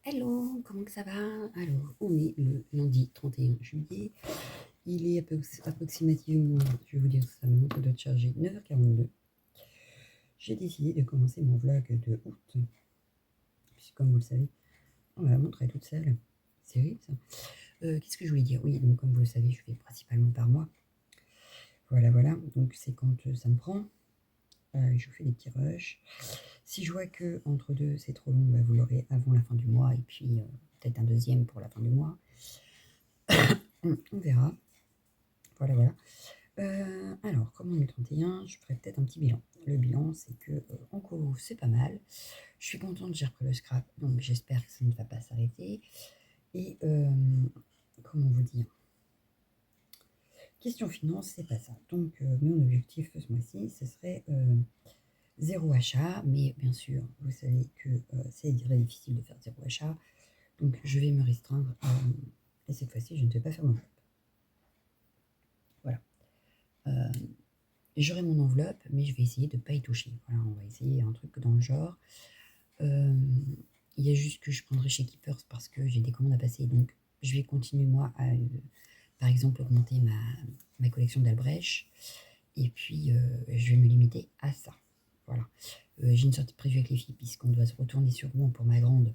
Hello, comment que ça va? Alors, on est le lundi 31 juillet. Il est approximativement, je vais vous dire ça, ma montre doit être chargée 9h42. J'ai décidé de commencer mon vlog de août. Puisque comme vous le savez, oh, la montre est toute seule. C'est horrible ça. Qu'est-ce que je voulais dire? Oui, donc comme vous le savez, je fais principalement par mois. Voilà, voilà. Donc c'est quand ça me prend. Je vous fais des petits rushs. Si je vois que entre deux c'est trop long, bah, vous l'aurez avant la fin du mois et puis peut-être un deuxième pour la fin du mois. On verra. Voilà, voilà. Alors, comme on est 31, je ferai peut-être un petit bilan. Le bilan, c'est que en colo, c'est pas mal. Je suis contente, j'ai repris le scrap, donc j'espère que ça ne va pas s'arrêter. Et comment vous dire? Question finance, c'est pas ça. Donc, mon objectif ce mois-ci, ce serait zéro achat, mais bien sûr, vous savez que c'est très difficile de faire zéro achat. Donc, je vais me restreindre et cette fois-ci, je ne vais pas faire mon enveloppe. Voilà. J'aurai mon enveloppe, mais je vais essayer de ne pas y toucher. Voilà, on va essayer un truc dans le genre. Il y a juste que je prendrai chez Keepers parce que j'ai des commandes à passer. Donc, je vais continuer, moi, à, par exemple, augmenter ma collection d'Albrech. Et puis, je vais me limiter à ça. Voilà. J'ai une sortie prévue avec les filles, puisqu'on doit se retourner sur Rouen pour ma grande.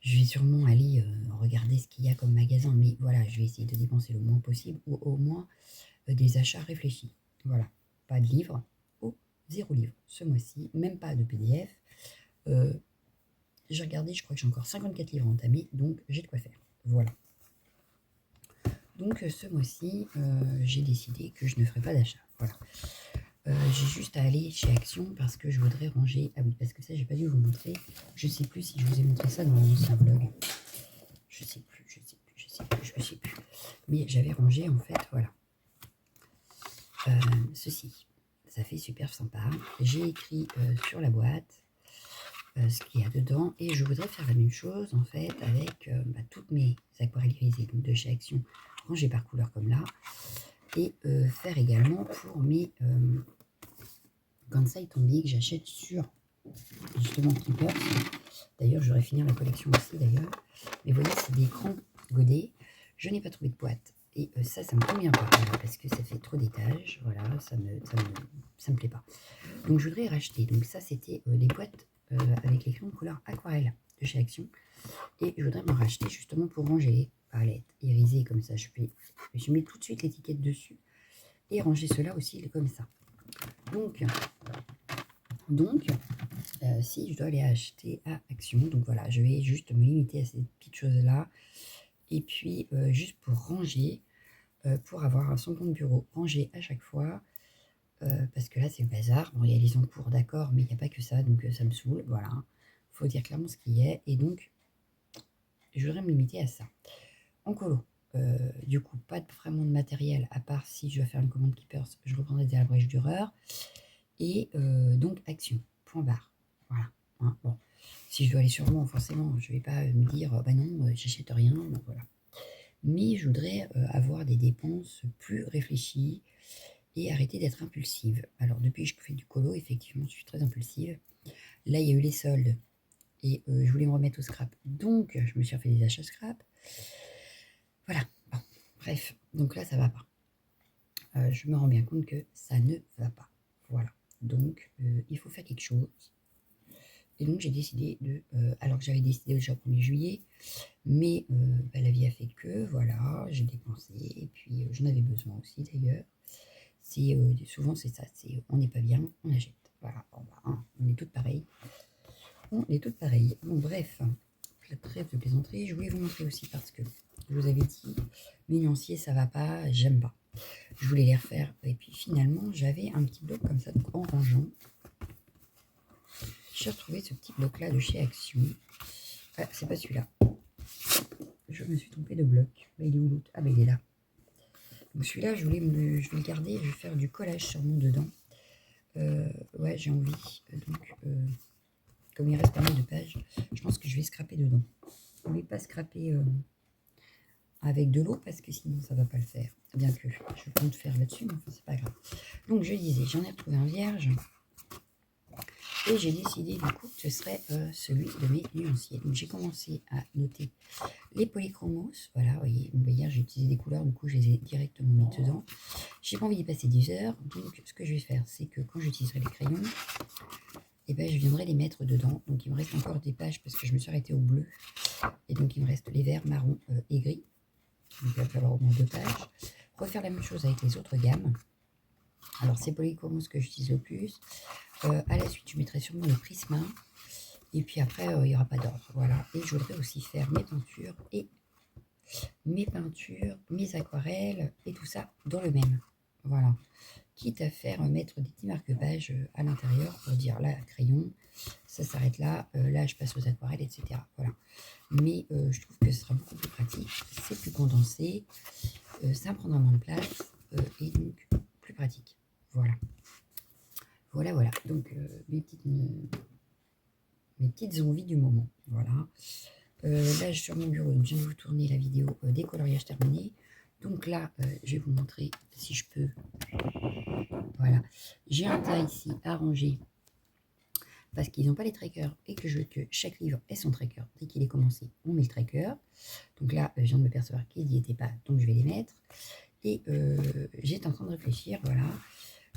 Je vais sûrement aller regarder ce qu'il y a comme magasin. Mais voilà, je vais essayer de dépenser le moins possible, ou au moins des achats réfléchis. Voilà. Pas de livres, ou 0 livre ce mois-ci. Même pas de PDF. J'ai regardé, je crois que j'ai encore 54 livres entamés, donc j'ai de quoi faire. Voilà. Donc ce mois-ci, j'ai décidé que je ne ferai pas d'achat. Voilà. J'ai juste à aller chez Action parce que je voudrais ranger. Ah oui, parce que ça, j'ai pas dû vous montrer. Je sais plus si je vous ai montré ça dans mon ancien vlog. Je sais plus. Mais j'avais rangé en fait, voilà. Ceci. Ça fait super sympa. J'ai écrit sur la boîte ce qu'il y a dedans et je voudrais faire la même chose en fait avec toutes mes aquarelles irisées donc de chez Action rangées par couleur comme là et faire également pour mes Kansai Tombi que j'achète sur justement Keepers. D'ailleurs je devrais finir la collection aussi d'ailleurs, mais vous voyez c'est des crans godets, je n'ai pas trouvé de boîte et ça me convient pas voilà, parce que ça fait trop d'étages, voilà, ça me plaît pas, donc je voudrais racheter. Donc ça c'était les boîtes avec les crayons de couleur aquarelle de chez Action. Et je voudrais m'en racheter justement pour ranger les palettes irisées comme ça. Je mets tout de suite l'étiquette dessus et ranger cela aussi comme ça. Donc si je dois aller acheter à Action, donc voilà, je vais juste me limiter à ces petites choses-là. Et puis juste pour ranger, pour avoir son compte bureau rangé à chaque fois. Parce que là c'est le bazar, bon il y a les encours d'accord mais il n'y a pas que ça donc ça me saoule, voilà, faut dire clairement ce qu'il y a et donc je voudrais me limiter à ça. En colo, du coup pas vraiment de matériel à part si je dois faire une commande Keepers, je reprendrai des Albrecht Dürer et donc Action, point barre, voilà, hein, bon. Si je dois aller sur Rouen forcément je vais pas me dire bah non j'achète rien, donc voilà. Mais je voudrais avoir des dépenses plus réfléchies et arrêter d'être impulsive. Alors depuis que je fais du colo, effectivement, je suis très impulsive. Là, il y a eu les soldes et je voulais me remettre au scrap. Donc, je me suis refait des achats scrap. Voilà. Bon, bref, donc là, ça va pas. Je me rends bien compte que ça ne va pas. Voilà. Donc, il faut faire quelque chose. Et donc, j'ai décidé de... alors que j'avais décidé déjà au 1er juillet, mais la vie a fait que, voilà, j'ai dépensé. Et puis, j'en avais besoin aussi, d'ailleurs. Souvent c'est ça, on n'est pas bien, on achète. Voilà, bon, on est toutes pareilles. Bon bref, trêve de plaisanterie. Je voulais vous montrer aussi parce que je vous avais dit, mes nuanciers ça va pas, j'aime pas. Je voulais les refaire et puis finalement j'avais un petit bloc comme ça, donc en rangeant, j'ai retrouvé ce petit bloc là de chez Action. Ah, c'est pas celui-là. Je me suis trompée de bloc. Bah, il est où l'autre? Ah bah il est là. Donc celui-là je vais le garder, je vais faire du collage sûrement dedans. Ouais, j'ai envie. Donc, comme il reste pas mal de pages, je pense que je vais scraper dedans. Je ne vais pas scraper avec de l'eau parce que sinon ça va pas le faire. Bien que je compte faire là-dessus, mais enfin, c'est pas grave. Donc, je disais, j'en ai retrouvé un vierge. Et j'ai décidé du coup que ce serait celui de mes nuanciers. Donc j'ai commencé à noter les polychromos. Voilà, vous voyez, hier j'ai utilisé des couleurs, du coup je les ai directement mis dedans. J'ai pas envie d'y passer 10 heures, donc ce que je vais faire, c'est que quand j'utiliserai les crayons, et ben, je viendrai les mettre dedans. Donc il me reste encore des pages parce que je me suis arrêtée au bleu. Et donc il me reste les verts, marron et gris. Donc il va falloir au moins 2 pages. Refaire la même chose avec les autres gammes. Alors c'est Polychromos que j'utilise le plus. À la suite, je mettrai sûrement le Prisma. Et puis après, il n'y aura pas d'ordre. Voilà. Et je voudrais aussi faire mes peintures et mes aquarelles et tout ça dans le même. Voilà. Quitte à faire mettre des petits marque-pages à l'intérieur pour dire là, crayon, ça s'arrête là, là je passe aux aquarelles, etc. Voilà. Mais je trouve que ce sera beaucoup plus pratique, c'est plus condensé, ça prendra moins de place et donc plus pratique. Voilà. Voilà. Donc mes petites envies du moment. Voilà. Là, je suis sur mon bureau, donc je viens de vous tourner la vidéo des coloriages terminés. Donc là, je vais vous montrer si je peux. Voilà. J'ai un tas ici à ranger parce qu'ils n'ont pas les trackers et que je veux que chaque livre ait son tracker. Dès qu'il est commencé, on met le tracker. Donc là, je viens de me percevoir qu'ils n'y étaient pas, donc je vais les mettre. Et j'étais en train de réfléchir, voilà.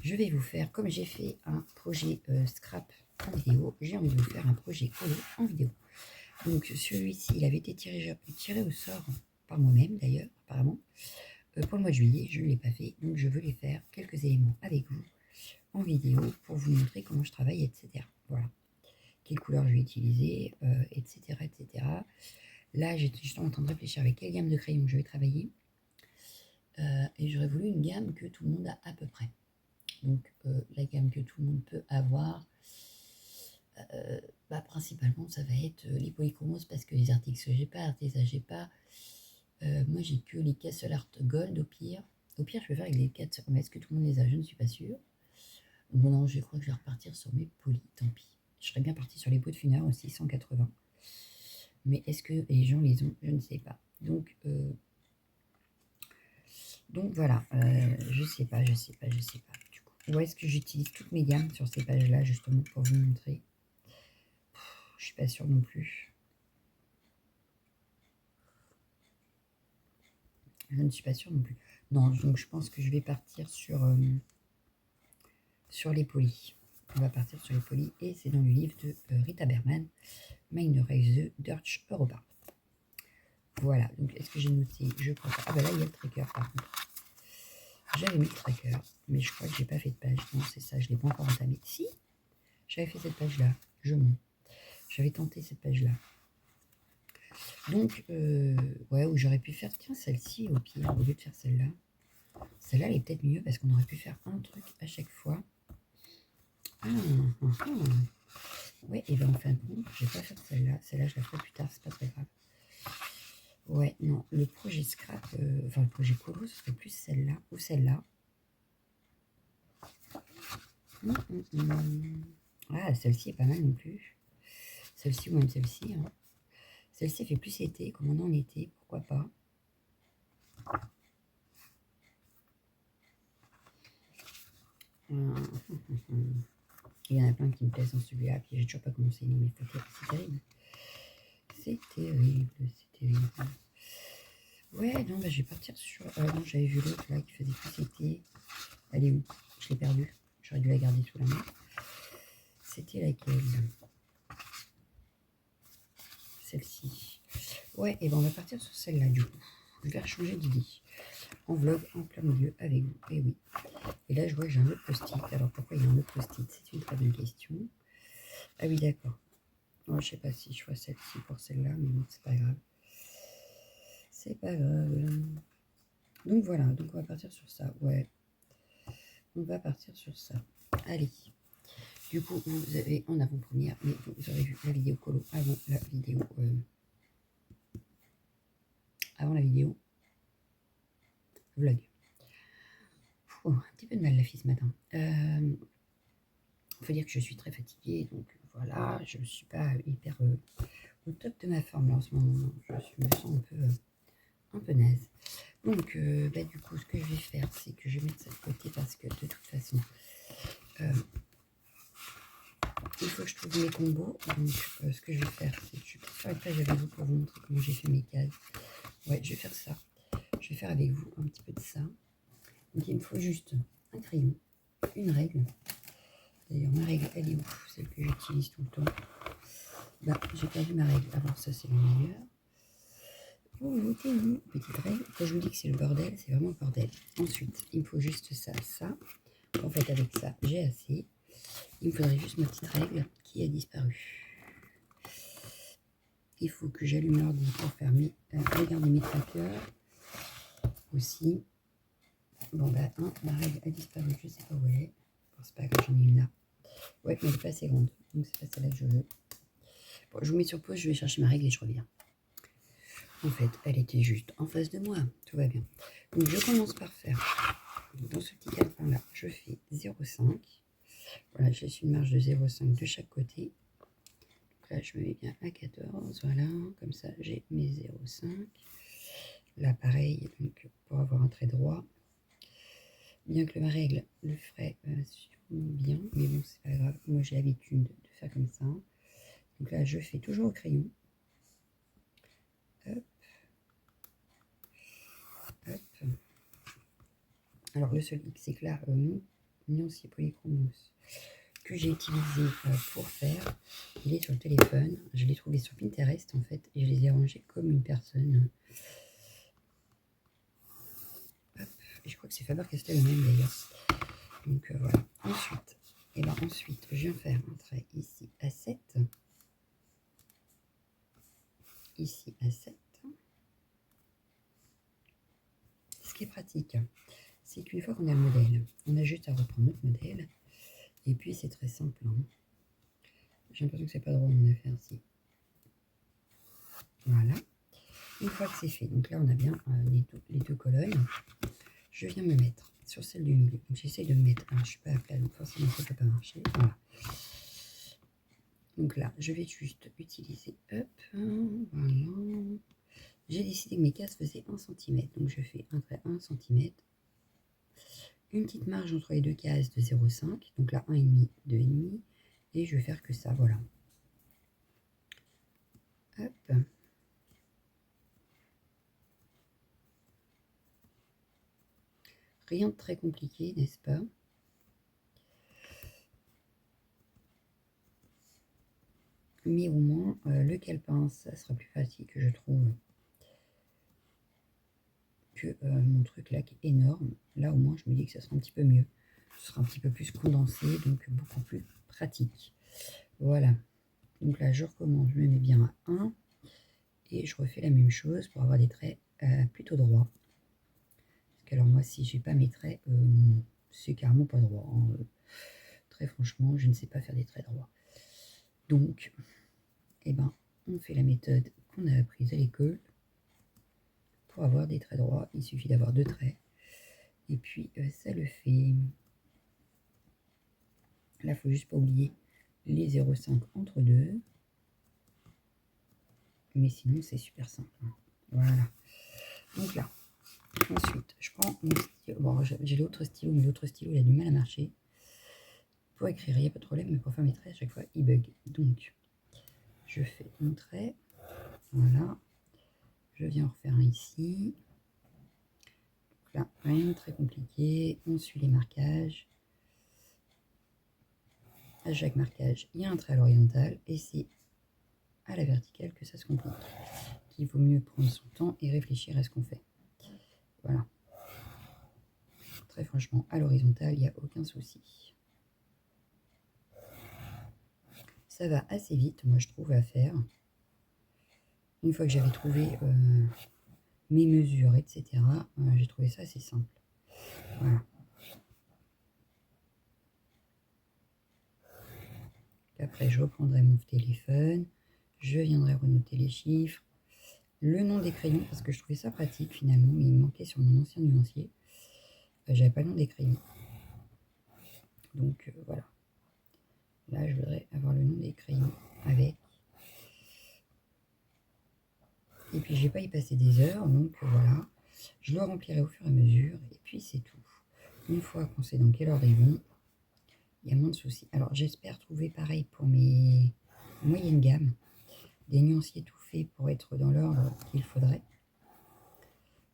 Je vais vous faire, comme j'ai fait un projet scrap en vidéo, j'ai envie de vous faire un projet colo en vidéo. Donc celui-ci, il avait été tiré au sort par moi-même d'ailleurs, apparemment. Pour le mois de juillet, je ne l'ai pas fait, donc je veux les faire quelques éléments avec vous en vidéo pour vous montrer comment je travaille, etc. Voilà. Quelle couleur je vais utiliser, etc., etc. Là, j'étais justement en train de réfléchir avec quelle gamme de crayons je vais travailler. Et j'aurais voulu une gamme que tout le monde a à peu près. Donc, la gamme que tout le monde peut avoir, principalement, ça va être les polychromos parce que les articles que j'ai pas, Arteza, j'ai pas. Moi, j'ai que les Castle Art Gold au pire. Au pire, je vais faire avec les 4. Mais est-ce que tout le monde les a? Je ne suis pas sûre. Bon, non, je crois que je vais repartir sur mes polis, tant pis. Je serais bien partie sur les pots de fineur aussi, 180. Mais est-ce que les gens les ont? Je ne sais pas. Donc voilà, je sais pas. Du coup, où est-ce que j'utilise toutes mes gammes sur ces pages-là, justement, pour vous montrer? Je suis pas sûre non plus. Je ne suis pas sûre non plus. Non, donc je pense que je vais partir sur les polis. On va partir sur les polis et c'est dans le livre de Rita Berman, Meine Reise Deutsch Europa. Voilà, donc est-ce que j'ai noté? Je crois pas. Ah bah là, il y a le tracker par contre. J'avais mis le tracker, mais je crois que j'ai pas fait de page. Non, c'est ça, je l'ai pas encore entamé. Si, j'avais fait cette page-là. Je mens. J'avais tenté cette page-là. Donc, ouais, où j'aurais pu faire, tiens, celle-ci au pire, au lieu de faire celle-là. Celle-là, elle est peut-être mieux parce qu'on aurait pu faire un truc à chaque fois. Ouais, et ben en fin de compte, je vais pas faire celle-là. Celle-là, je la ferai plus tard, c'est pas très grave. Ouais, non, le projet scrap, enfin le projet colo, ce serait plus celle-là ou celle-là. Ah, celle-ci est pas mal non plus. Celle-ci ou même celle-ci. Hein. Celle-ci fait plus été, comme on est en été, pourquoi pas. Il y en a plein qui me plaisent dans celui-là, puis j'ai toujours pas commencé. Non, mais c'est terrible. C'est terrible. Ouais, non, bah, je vais partir sur. Non, j'avais vu l'autre là qui faisait plus été. Elle est où? Je l'ai perdue. J'aurais dû la garder sous la main. C'était laquelle? Celle-ci. Ouais, et ben on va partir sur celle-là du coup. Je vais changer d'idée. En vlog, en plein milieu avec vous. Et oui. Et là, je vois que j'ai un autre post-it. Alors pourquoi il y a un autre post-it? C'est une très bonne question. Ah oui, d'accord. Moi, je sais pas si je vois celle-ci pour celle-là, mais bon, c'est pas grave. C'est pas grave. Donc voilà, donc on va partir sur ça. Ouais. On va partir sur ça. Allez. Du coup, vous avez en avant-première, mais vous aurez vu la vidéo colo avant la vidéo. Avant la vidéo vlog. Un petit peu de mal la fille ce matin. Faut dire que je suis très fatiguée, donc voilà, je ne suis pas hyper au top de ma forme là, en ce moment. Je me sens un peu naze. Donc, du coup, ce que je vais faire, c'est que je vais mettre ça de côté parce que de toute façon, il faut que je trouve mes combos. Donc, ce que je vais faire, c'est que je vais faire une page avec vous pour vous montrer comment j'ai fait mes cases. Ouais, je vais faire ça. Je vais faire avec vous un petit peu de ça. Donc, il me faut juste un crayon, une règle. D'ailleurs, ma règle, elle est où? Celle que j'utilise tout le temps. Bah, j'ai perdu ma règle. Alors, ça, c'est le meilleur. Oh, petite règle. Quand je vous dis que c'est le bordel, c'est vraiment le bordel. Ensuite, il me faut juste ça, ça. En fait, avec ça, j'ai assez. Il me faudrait juste ma petite règle qui a disparu. Il faut que j'allume l'ordi pour faire regarder mes trackers aussi. Bon, bah, ma règle a disparu, je sais pas où elle est. Bon, c'est pas grave, j'en ai une là. Ouais, mais elle est pas assez grande, donc c'est pas celle-là que je veux. Bon, je vous mets sur pause, je vais chercher ma règle et je reviens. En fait, elle était juste en face de moi, tout va bien. Donc, je commence par faire, dans ce petit calepin-là, je fais 0,5. Voilà, je laisse une marge de 0,5 de chaque côté. Donc là, je me mets bien à 14, voilà, comme ça, j'ai mes 0,5. Là, pareil, donc, pour avoir un trait droit. Bien que ma règle le ferait bien, mais bon, c'est pas grave. Moi, j'ai l'habitude de faire comme ça. Donc là, je fais toujours au crayon. Hop. Hop. Alors, le seul hic, c'est que là, mon nuancier polychromos que j'ai utilisé pour faire, il est sur le téléphone. Je l'ai trouvé sur Pinterest, en fait, et je les ai rangés comme une personne. Hop. Et je crois que c'est Faber-Castell même, d'ailleurs. Donc, voilà. Ensuite, ensuite, je viens faire un trait ici à 7. Ici à 7. Ce qui est pratique, c'est qu'une fois qu'on a le modèle, on a juste à reprendre notre modèle. Et puis c'est très simple. Hein. J'ai l'impression que c'est pas drôle mon affaire ici. Voilà. Une fois que c'est fait, donc là on a bien les deux colonnes. Je viens me mettre sur celle du milieu. Donc j'essaie de me mettre. Alors je suis pas à plat, donc forcément ça ne peut pas marcher. Voilà. Donc là, je vais juste utiliser up. Voilà. J'ai décidé que mes cases faisaient 1 cm. Donc je fais un trait 1 cm. Une petite marge entre les deux cases de 0,5. Donc là, 1,5, 2,5. Et je vais faire que ça, voilà. Hop. Rien de très compliqué, n'est-ce pas? Mais au moins, le calepin, ça sera plus facile, je trouve, que mon truc là qui est énorme. Là, au moins, je me dis que ça sera un petit peu mieux. Ce sera un petit peu plus condensé, donc beaucoup plus pratique. Voilà. Donc là, je recommence, je me mets bien à 1. Et je refais la même chose pour avoir des traits plutôt droits. Parce que alors moi, si j'ai pas mes traits, c'est carrément pas droit. Hein. Très franchement, je ne sais pas faire des traits droits. Donc, eh ben, on fait la méthode qu'on a apprise à l'école. Pour avoir des traits droits, il suffit d'avoir 2 traits. Et puis, ça le fait. Là, il faut juste pas oublier les 0,5 entre deux. Mais sinon, c'est super simple. Hein. Voilà. Donc là, ensuite, je prends mon stylo. Bon, j'ai l'autre stylo, mais l'autre stylo, il a du mal à marcher. Pour écrire, il n'y a pas de problème, mais pour faire mes traits, à chaque fois, il bug. Donc, je fais mon trait. Voilà. Je viens en refaire un ici. Donc là, rien de très compliqué. On suit les marquages. À chaque marquage, il y a un trait à l'horizontale et c'est à la verticale que ça se complique. Il vaut mieux prendre son temps et réfléchir à ce qu'on fait. Voilà. Très franchement, à l'horizontale, il n'y a aucun souci. Ça va assez vite, moi je trouve, à faire. Une fois que j'avais trouvé mes mesures, etc., j'ai trouvé ça assez simple. Voilà. Après, je reprendrai mon téléphone, je viendrai renoter les chiffres, le nom des crayons, parce que je trouvais ça pratique finalement, mais il me manquait sur mon ancien nuancier. J'avais pas le nom des crayons. Donc voilà. Là, je voudrais avoir le nom des crayons avec. Et puis, je vais pas y passer des heures, donc voilà. Je le remplirai au fur et à mesure, et puis c'est tout. Une fois qu'on sait dans quel ordre ils vont, il y a moins de soucis. Alors, j'espère trouver pareil pour mes moyennes gammes, des nuanciers tout faits pour être dans l'ordre qu'il faudrait.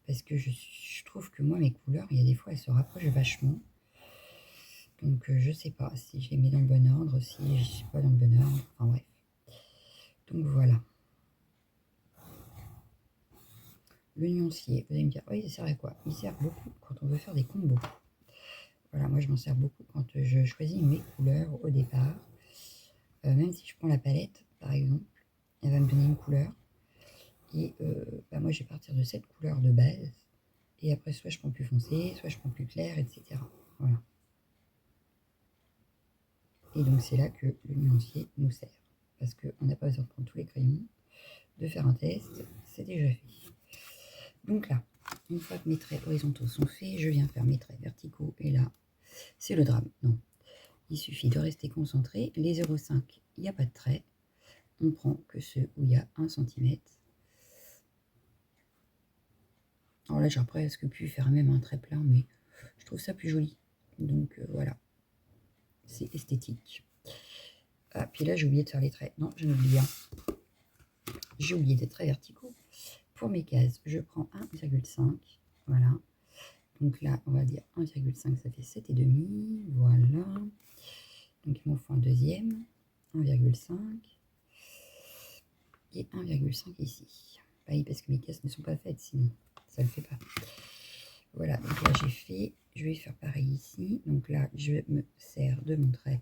Parce que je trouve que moi, mes couleurs, il y a des fois, elles se rapprochent vachement. Donc, je sais pas si je les mets dans le bon ordre, si je ne suis pas dans le bon ordre. Enfin, bref. Donc, voilà. Le nuancier, vous allez me dire, oui, il sert à quoi? Il sert beaucoup quand on veut faire des combos. Voilà, moi, je m'en sers beaucoup quand je choisis mes couleurs au départ. Même si je prends la palette, par exemple, elle va me donner une couleur. Et bah, moi, je vais partir de cette couleur de base. Et après, soit je prends plus foncé, soit je prends plus clair, etc. Voilà. Et donc, c'est là que le nuancier nous sert. Parce qu'on n'a pas besoin de prendre tous les crayons, de faire un test, c'est déjà fait. Donc là, une fois que mes traits horizontaux sont faits, je viens faire mes traits verticaux. Et là, c'est le drame. Non, il suffit de rester concentré. Les 0,5, il n'y a pas de trait. On prend que ceux où il y a 1 cm. Alors là, j'aurais presque pu faire même un trait plein, mais je trouve ça plus joli. Donc voilà, c'est esthétique. Ah, puis là, j'ai oublié de faire les traits. Non, j'en oublie un. J'ai oublié des traits verticaux. Pour mes cases, je prends 1,5. Voilà. Donc là, on va dire 1,5, ça fait 7,5. Voilà. Donc il m'en faut un deuxième. 1,5. Et 1,5 ici. Oui, parce que mes cases ne sont pas faites, sinon ça ne le fait pas. Voilà, donc là j'ai fait, je vais faire pareil ici. Donc là, je me sers de mon trait,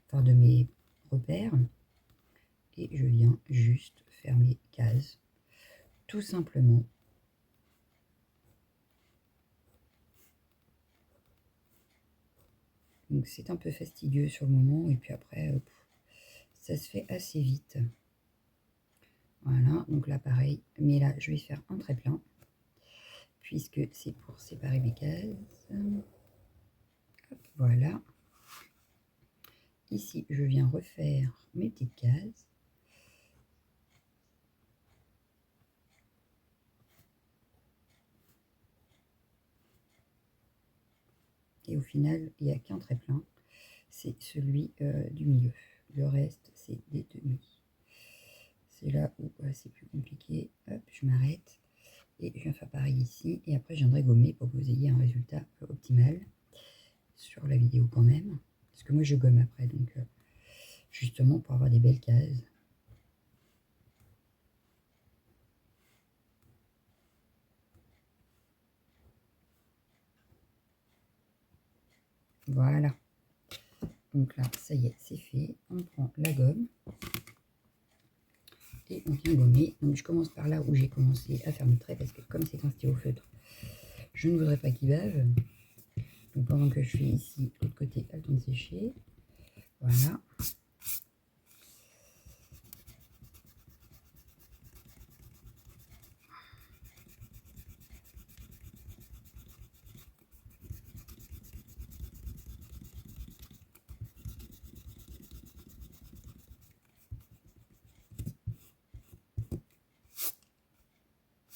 enfin de mes repères. Et je viens juste faire mes cases, tout simplement. Donc c'est un peu fastidieux sur le moment, et puis après, ça se fait assez vite. Voilà, donc là pareil, mais là je vais faire un trait plein, puisque c'est pour séparer mes cases. Hop, voilà. Ici, je viens refaire mes petites cases. Et au final, il n'y a qu'un trait plein, c'est celui du milieu. Le reste, c'est des demi. C'est là où c'est plus compliqué. Hop, je m'arrête. Et je viens faire pareil ici. Et après, je viendrai gommer pour que vous ayez un résultat optimal sur la vidéo quand même. Parce que moi, je gomme après. Donc, justement, pour avoir des belles cases. Voilà. Donc là, ça y est, c'est fait. On prend la gomme. Et on vient gommer. Donc je commence par là où j'ai commencé à faire mes traits. Parce que comme c'est un stylo feutre, je ne voudrais pas qu'il bave. Donc pendant que je fais ici, l'autre côté, à le temps de sécher. Voilà.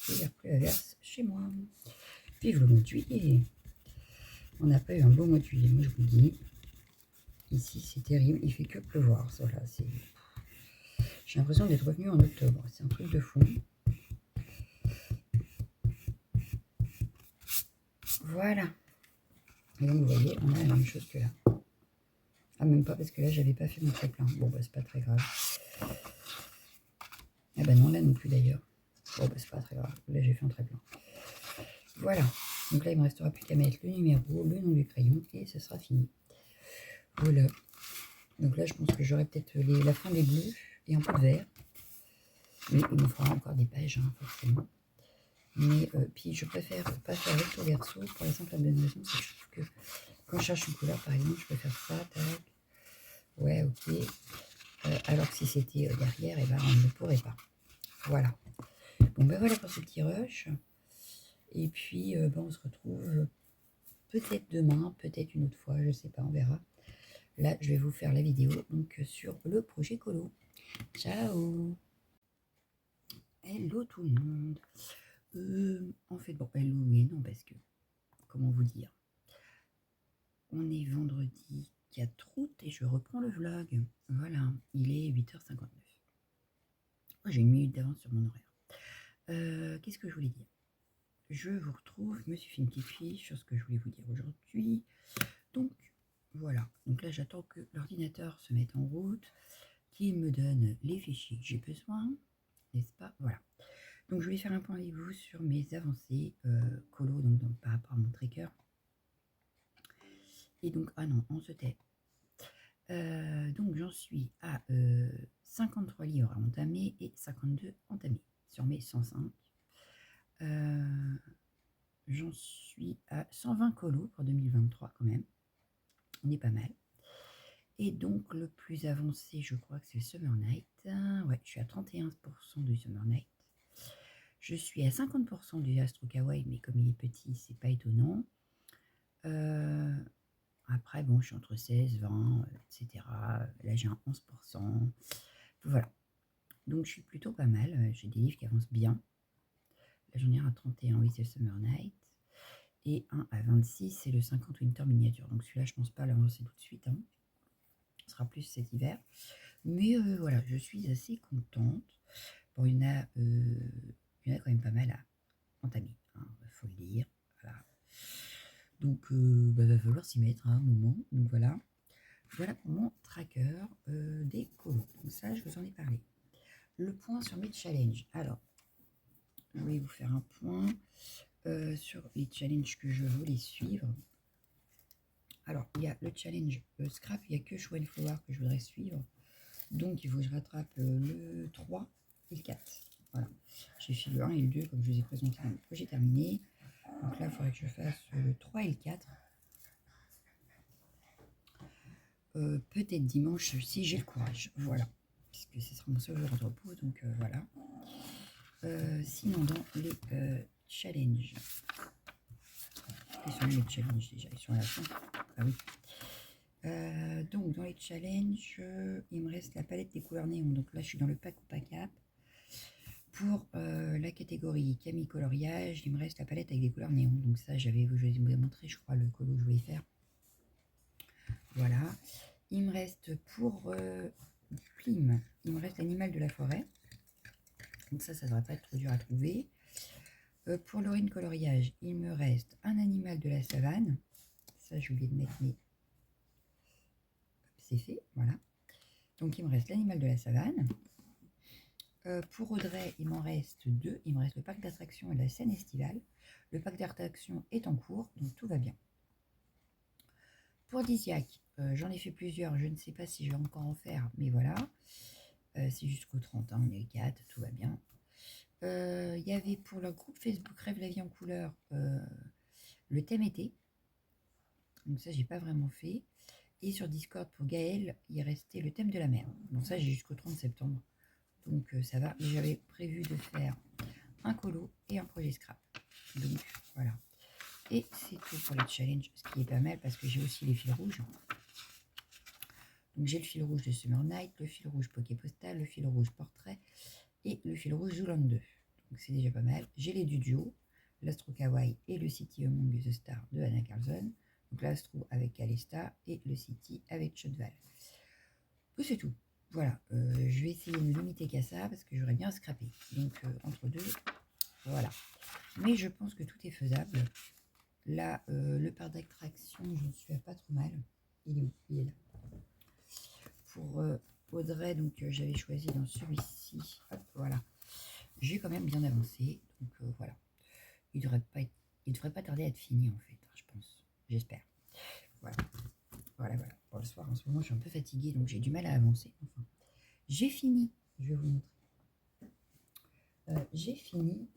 Et après la verse chez moi. Vive le mois de juillet. On n'a pas eu un beau mois de juillet, moi je vous le dis. Ici c'est terrible, il fait que pleuvoir. Voilà, j'ai l'impression d'être revenu en octobre, c'est un truc de fou. Voilà. Et donc vous voyez, on a la même chose que là. Ah, même pas, parce que là j'avais pas fait mon trait plein. Bon bah c'est pas très grave. Ah bah non, là non plus d'ailleurs. Bon bah c'est pas très grave, là j'ai fait un trait plein. Voilà. Donc là il me restera plus qu'à mettre le numéro, le nom du crayon et ce sera fini. Voilà. Donc là je pense que j'aurai peut-être la fin des bleus et un peu de vert. Mais il me fera encore des pages, hein, forcément. Mais puis je préfère pas faire recto verso pour la simple et bonne raison, c'est que je trouve que quand je cherche une couleur par exemple, je peux faire ça, tac, ouais, ok. Alors que si c'était derrière, et ben on ne pourrait pas. Voilà. Bon ben voilà pour ce petit rush. Et puis ben, on se retrouve peut-être demain, peut-être une autre fois, je sais pas, on verra. Là, je vais vous faire la vidéo donc sur le projet colo. Ciao. Hello tout le monde. En fait, bon, hello et non, parce que, comment vous dire, on est vendredi 4 août et je reprends le vlog. Voilà, il est 8h59. Oh, j'ai une minute d'avance sur mon horaire. Qu'est-ce que je voulais dire? Je vous retrouve, je me suis fait une petite fiche sur ce que je voulais vous dire aujourd'hui. Donc, voilà. Donc là, j'attends que l'ordinateur se mette en route, qu'il me donne les fichiers que j'ai besoin, n'est-ce pas? Voilà. Donc, je voulais faire un point avec vous sur mes avancées colo, donc par rapport à mon tracker. Et donc, ah non, on se tait. Donc, j'en suis à 53 livres à entamer et 52 entamés sur mes 105. J'en suis à 120 colos pour 2023 quand même. On est pas mal. Et donc, le plus avancé, je crois que c'est le Summer Night. Ouais, je suis à 31% du Summer Night. Je suis à 50% du Astro Kawaii, mais comme il est petit, c'est pas étonnant. Après, bon, je suis entre 16, 20, etc. Là, j'ai un 11%. Voilà. Donc, je suis plutôt pas mal. J'ai des livres qui avancent bien. Là, j'en ai un à 31, oui, c'est le Summer Night. Et un à 26, c'est le 50 Winter Miniature. Donc, celui-là, je pense pas l'avancer tout de suite. Hein. Ce sera plus cet hiver. Mais voilà, je suis assez contente. Bon, il y en a quand même pas mal à entamer. Il faut le dire. Voilà. Donc, va falloir s'y mettre à un moment. Donc, voilà. Voilà pour mon tracker des colos. Donc ça, je vous en ai parlé. Le point sur mes challenges. Alors, je vais vous faire un point sur les challenges que je voulais suivre. Alors, il y a le challenge scrap, il n'y a que Show and Flower que je voudrais suivre. Donc, il faut que je rattrape le 3 et le 4. Voilà. J'ai fait le 1 et le 2, comme je vous ai présenté dans le projet terminé. Donc là, il faudrait que je fasse le 3 et le 4. Peut-être dimanche si j'ai le courage. Voilà. Puisque ce sera mon seul jour de repos. Donc voilà. Sinon, dans les challenges. Ils sont les challenges déjà. Ils sont à la fin. Ah oui. Donc, dans les challenges, il me reste la palette des couleurs néon. Donc là, je suis dans le pack ou pack app. Pour la catégorie Camille coloriage, il me reste la palette avec des couleurs néon. Donc ça, je vous ai montré, je crois, le colo que je voulais faire. Voilà. Il me reste pour Plim, il me reste l'animal de la forêt. Donc ça ne devrait pas être trop dur à trouver. Pour Laurine coloriage, il me reste un animal de la savane. Ça, j'ai oublié de mettre, mais c'est fait, voilà. Donc il me reste l'animal de la savane. Pour Audrey, il m'en reste 2. Il me reste le parc d'attractions et la scène estivale. Le parc d'attractions est en cours, donc tout va bien. Pour Disiac, j'en ai fait plusieurs. Je ne sais pas si je vais encore en faire, mais voilà. C'est jusqu'au 30, hein, on est le 4, tout va bien. Il y avait pour le groupe Facebook Rêve la vie en couleur le thème été. Donc ça, j'ai pas vraiment fait. Et sur Discord pour Gaël, il restait le thème de la mer. Bon, ça, j'ai jusqu'au 30 septembre. Donc ça va. Mais j'avais prévu de faire un colo et un projet scrap. Donc voilà. Et c'est tout pour les challenges, ce qui est pas mal parce que j'ai aussi les fils rouges. Donc j'ai le fil rouge de Summer Night, le fil rouge Poké Postal, le fil rouge Portrait et le fil rouge Zooland 2. Donc c'est déjà pas mal. J'ai les du duo, l'Astro Kawaii et le City Among the Stars de Anna Carlson. Donc l'Astro avec Calesta et le City avec Shotval. C'est tout. Voilà, je vais essayer de me limiter qu'à ça parce que j'aurais bien scrappé. Donc entre deux, voilà. Mais je pense que tout est faisable. Là, le parc d'attraction, je ne suis à pas trop mal. Il est où? Il est là. Pour Audrey, donc j'avais choisi dans celui-ci. Hop, voilà. J'ai quand même bien avancé. Donc voilà. Il devrait pas tarder à être fini en fait, je pense. J'espère. Voilà. Voilà. Pour le soir, en ce moment, je suis un peu fatiguée, donc j'ai du mal à avancer. Enfin, j'ai fini. Je vais vous montrer. J'ai fini.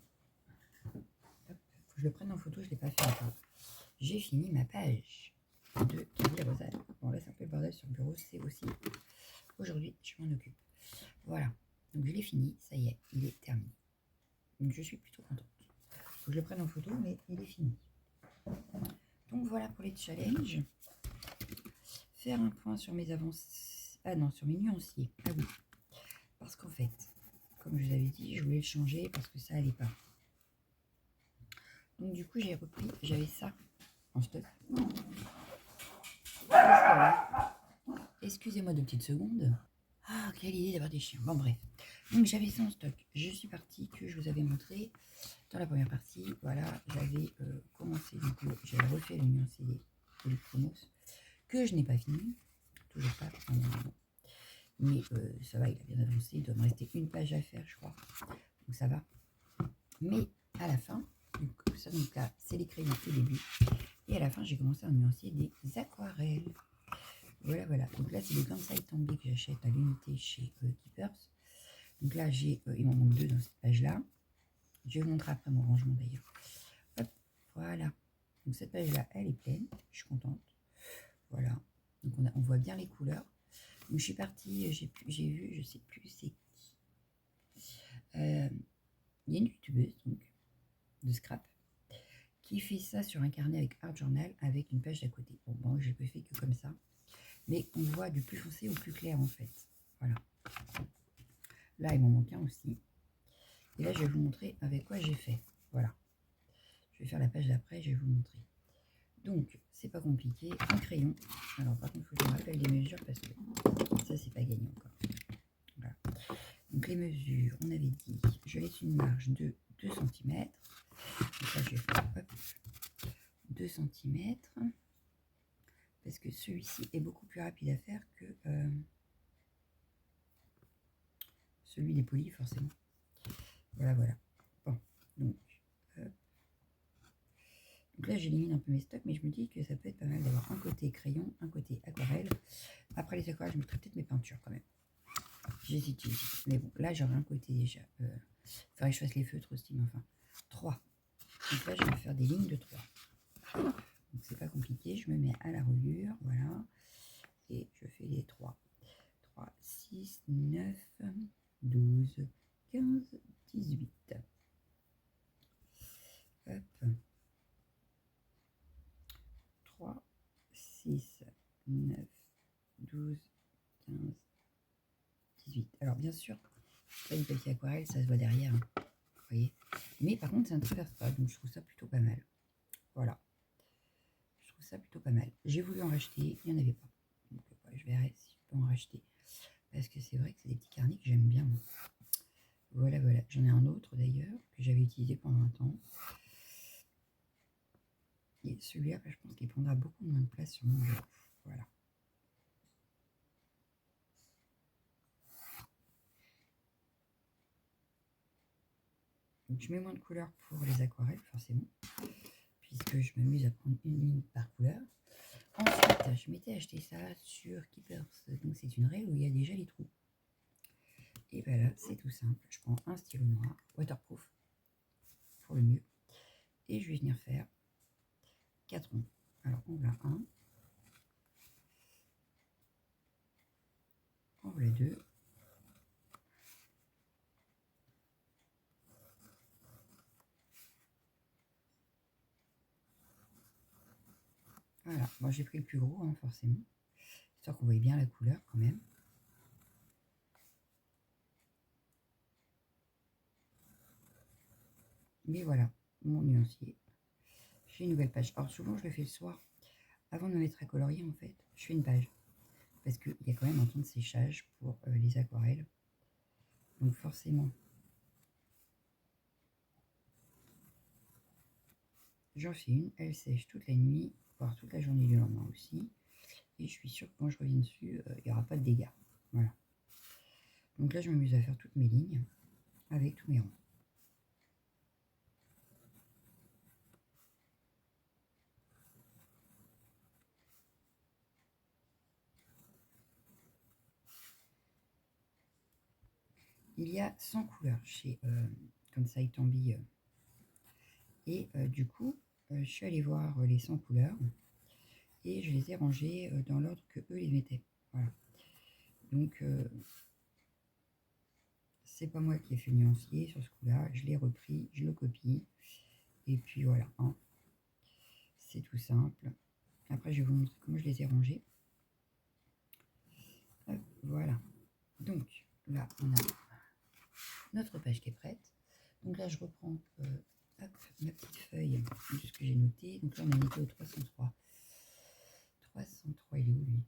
Hop, faut que je le prenne en photo, je ne l'ai pas fait encore. J'ai fini ma page de Camille Rosal. Bon, là, c'est un peu le bordel sur le bureau, c'est aussi. Aujourd'hui, je m'en occupe. Voilà. Donc, je l'ai fini. Ça y est, il est terminé. Donc, je suis plutôt contente. Faut que je le prenne en photo, mais il est fini. Donc, voilà pour les challenges. Faire un point sur mes avancées. Ah non, sur mes nuanciers. Ah oui. Parce qu'en fait, comme je vous avais dit, je voulais le changer parce que ça allait pas. Donc, du coup, j'ai repris. J'avais ça en stock. Excusez-moi 2 petites secondes. Ah, quelle idée d'avoir des chiens. Bon, bref. Donc, j'avais ça en stock. Je suis partie, que je vous avais montré dans la première partie. Voilà, j'avais commencé, du coup, j'avais refait le nuancé des Chronos, que je n'ai pas fini. Toujours pas. Non. Mais ça va, il a bien avancé. Il doit me rester une page à faire, je crois. Donc, ça va. Mais à la fin, donc là, c'est les crayons au début. Et à la fin, j'ai commencé à nuancer des aquarelles. Voilà. Donc là, c'est les Kansai Tambi que j'achète à l'unité chez Keepers. Donc là, il m'en manque 2 dans cette page-là. Je vais vous montrer après mon rangement d'ailleurs. Hop, voilà. Donc cette page-là, elle est pleine. Je suis contente. Voilà. Donc on voit bien les couleurs. Donc je suis partie, j'ai vu, je sais plus c'est qui. Il y a une youtubeuse donc, de scrap qui fait ça sur un carnet avec Art Journal avec une page d'à côté. Bon, je ne fait que comme ça. Mais on voit du plus foncé au plus clair en fait. Voilà. Là, il m'en manque un aussi. Et là, je vais vous montrer avec quoi j'ai fait. Voilà. Je vais faire la page d'après, je vais vous montrer. Donc, c'est pas compliqué. Un crayon. Alors, par contre, il faut que je me rappelle des mesures parce que ça, c'est pas gagné encore. Voilà. Donc, les mesures, on avait dit, je laisse une marge de 2 cm. Donc là, je vais faire hop, 2 cm. Parce que celui-ci est beaucoup plus rapide à faire que celui des polis, forcément. Voilà. Bon, donc là, j'élimine un peu mes stocks, mais je me dis que ça peut être pas mal d'avoir un côté crayon, un côté aquarelle. Après les aquarelles, je mettrai peut-être mes peintures quand même. J'hésite. Mais bon, là, j'aurai un côté déjà. Il faudrait que je fasse les feutres aussi, mais enfin, 3. Donc là, je vais faire des lignes de 3. Donc, c'est pas compliqué. Je me mets à la reliure, voilà. Et je fais les 3. 3, 6, 9, 12, 15, 18. Hop. 3, 6, 9, 12, 15, 18. Alors, bien sûr, pas du papier aquarelle, ça se voit derrière. Hein, vous voyez. Mais par contre, ça ne traverse pas, donc je trouve ça plutôt pas mal. Voilà. Je trouve ça plutôt pas mal. J'ai voulu en racheter, il n'y en avait pas. Donc, je verrai si je peux en racheter. Parce que c'est vrai que c'est des petits carnets que j'aime bien. Moi. Voilà. J'en ai un autre d'ailleurs, que j'avais utilisé pendant un temps. Et celui-là, je pense qu'il prendra beaucoup moins de place sur mon bureau. Voilà. Donc, je mets moins de couleurs pour les aquarelles, forcément, puisque je m'amuse à prendre une ligne par couleur. Ensuite, je m'étais acheté ça sur Keepers. Donc, c'est une raie où il y a déjà les trous. Et voilà, c'est tout simple. Je prends un stylo noir, waterproof, pour le mieux. Et je vais venir faire 4 ronds. Alors, on voit 1. On voit 2. Voilà, bon, j'ai pris le plus gros, hein, forcément, histoire qu'on voit bien la couleur quand même. Mais voilà, mon nuancier. J'ai une nouvelle page. Alors souvent, je le fais le soir. Avant de me mettre à colorier, en fait, je fais une page. Parce qu'il y a quand même un temps de séchage pour les aquarelles. Donc forcément, j'en fais une. Elle sèche toute la nuit, voire toute la journée du lendemain aussi. Et je suis sûre que quand je reviens dessus, il n'y aura pas de dégâts. Voilà. Donc là, je m'amuse à faire toutes mes lignes avec tous mes ronds. Il y a 100 couleurs chez Kansai Tambi. Et du coup, je suis allée voir les 100 couleurs et je les ai rangées dans l'ordre que eux les mettaient. Voilà. Donc, c'est pas moi qui ai fait le nuancier sur ce coup-là. Je l'ai repris, je le copie. Et puis voilà. Hein. C'est tout simple. Après, je vais vous montrer comment je les ai rangés. Hop, voilà. Donc, là, on a notre page qui est prête. Donc là, je reprends hop, ma petite feuille de ce que j'ai noté. Donc là, on a noté au 303. 303, il est où lui?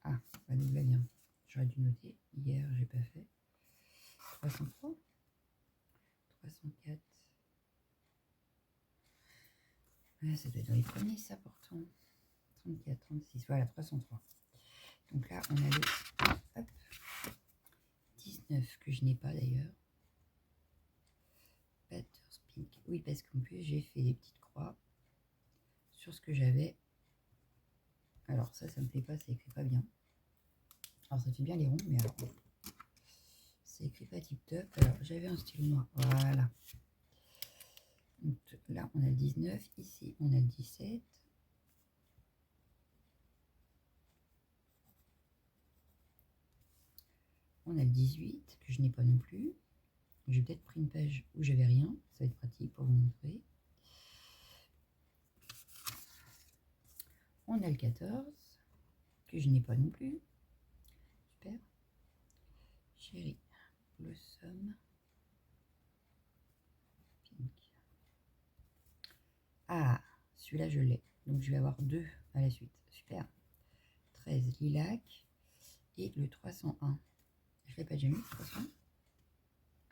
Ah, bah nous là bien. J'aurais dû noter. Hier, j'ai pas fait. 303, 304. Ah, ça doit être dans les premiers, ça pourtant. 34, 36, voilà, 303. Donc là, on a le hop, 19 que je n'ai pas d'ailleurs. Patter's Pink. Oui, parce qu'en plus, j'ai fait des petites croix sur ce que j'avais. Alors ça me plaît pas, ça écrit pas bien. Alors ça fait bien les ronds, mais alors ça écrit pas tip top. Alors j'avais un stylo noir, voilà. Donc là on a le 19, ici on a le 17. On a le 18 que je n'ai pas non plus. J'ai peut-être pris une page où j'avais rien, ça va être pratique pour vous montrer. On a le 14 que je n'ai pas non plus. Super. Chérie, Blossom Pink. Ah, celui-là je l'ai. Donc je vais avoir deux à la suite. Super. 13 lilac et le 301. Je l'ai pas déjà mis, 300.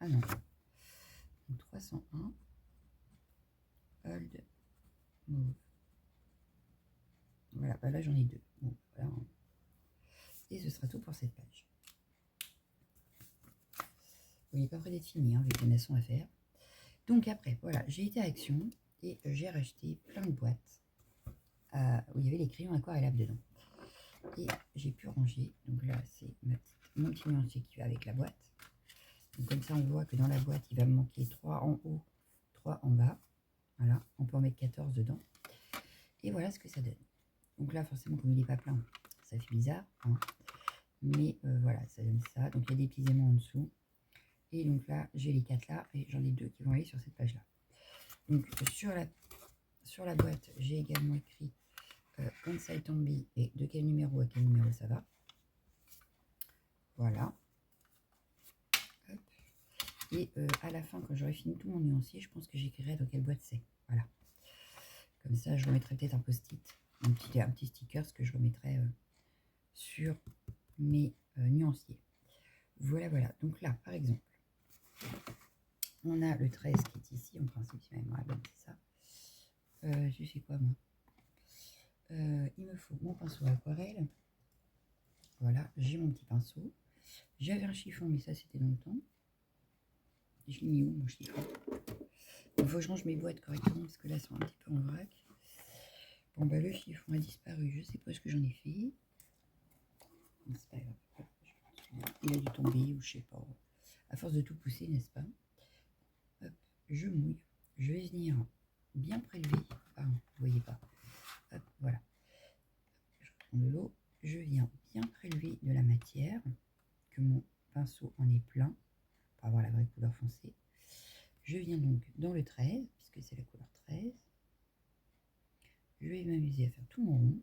Ah non. Donc 301. Old mauve. Voilà, bah là j'en ai deux. Bon, voilà. Et ce sera tout pour cette page. Bon, il n'est pas prêt d'être fini, hein, avec les maçons à faire. Donc après, voilà, j'ai été à Action et j'ai racheté plein de boîtes où il y avait les crayons aquarellables dedans. Et j'ai pu ranger. Donc là, c'est mon petit nuancier qui va avec la boîte. Donc comme ça, on voit que dans la boîte, il va me manquer 3 en haut, 3 en bas. Voilà, on peut en mettre 14 dedans. Et voilà ce que ça donne. Donc là, forcément, comme il n'est pas plein, ça fait bizarre. Hein. Mais voilà, ça donne ça. Donc il y a des petits aimants en dessous. Et donc là, j'ai les 4 là. Et j'en ai 2 qui vont aller sur cette page-là. Donc sur la boîte, j'ai également écrit Kansai Tombi et de quel numéro à quel numéro ça va. Voilà. Hop. Et à la fin, quand j'aurai fini tout mon nuancier, je pense que j'écrirai dans quelle boîte c'est. Voilà. Comme ça, je remettrai peut-être un post-it, un petit sticker, ce que je remettrai sur mes nuanciers. Voilà, voilà. Donc là, par exemple, on a le 13 qui est ici, en principe, c'est même c'est ça. Je sais quoi, moi. Il me faut mon pinceau aquarelle. Voilà, j'ai mon petit pinceau. J'avais un chiffon, mais ça, c'était dans le temps. Je l'ai mis où, mon chiffon? Il faut que je range mes boîtes correctement, parce que là, elles sont un petit peu en vrac. Bon, bah, le chiffon a disparu. Je sais pas ce que j'en ai fait. C'est pas grave. Il a dû tomber, ou je sais pas. À force de tout pousser, n'est-ce pas? Hop, je mouille. Je vais venir bien prélever. Ah, vous voyez pas. Hop, voilà. Je prends de l'eau. Je viens bien prélever de la matière, que mon pinceau en est plein, pour avoir la vraie couleur foncée. Je viens donc dans le 13, puisque c'est la couleur 13. Je vais m'amuser à faire tout mon rond.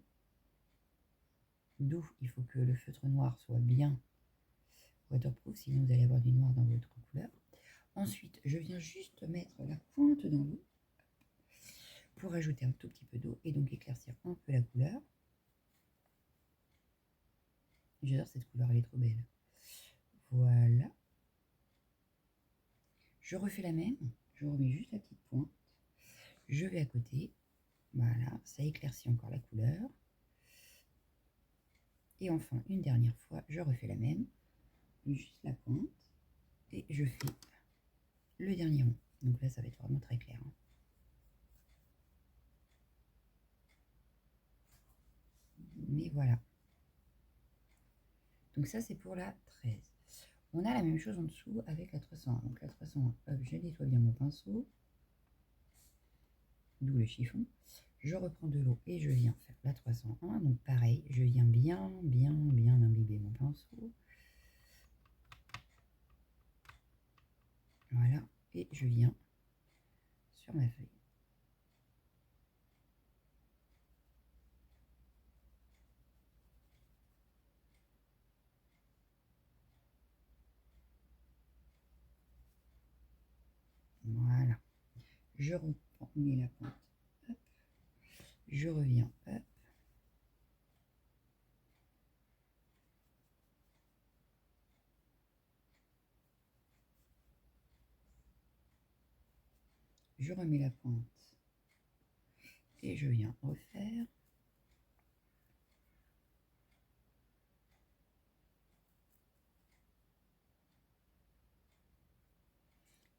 D'où il faut que le feutre noir soit bien waterproof, sinon vous allez avoir du noir dans votre couleur. Ensuite, je viens juste mettre la pointe dans l'eau pour ajouter un tout petit peu d'eau et donc éclaircir un peu la couleur. J'adore cette couleur, elle est trop belle. Voilà. Je refais la même, je remets juste la petite pointe. Je vais à côté. Voilà, ça éclaircit encore la couleur. Et enfin, une dernière fois, je refais la même, juste la pointe, et je fais le dernier rond. Donc là, ça va être vraiment très clair. Hein. Mais voilà. Donc ça, c'est pour la 13. On a la même chose en dessous avec la 301. Donc la 301, hop, je nettoie bien mon pinceau, d'où le chiffon. Je reprends de l'eau et je viens faire la 301. Donc pareil, je viens bien imbiber mon pinceau. Voilà, et je viens sur ma feuille. Voilà, je reprends la pointe Je reviens, hop. Je remets la pointe et je viens refaire.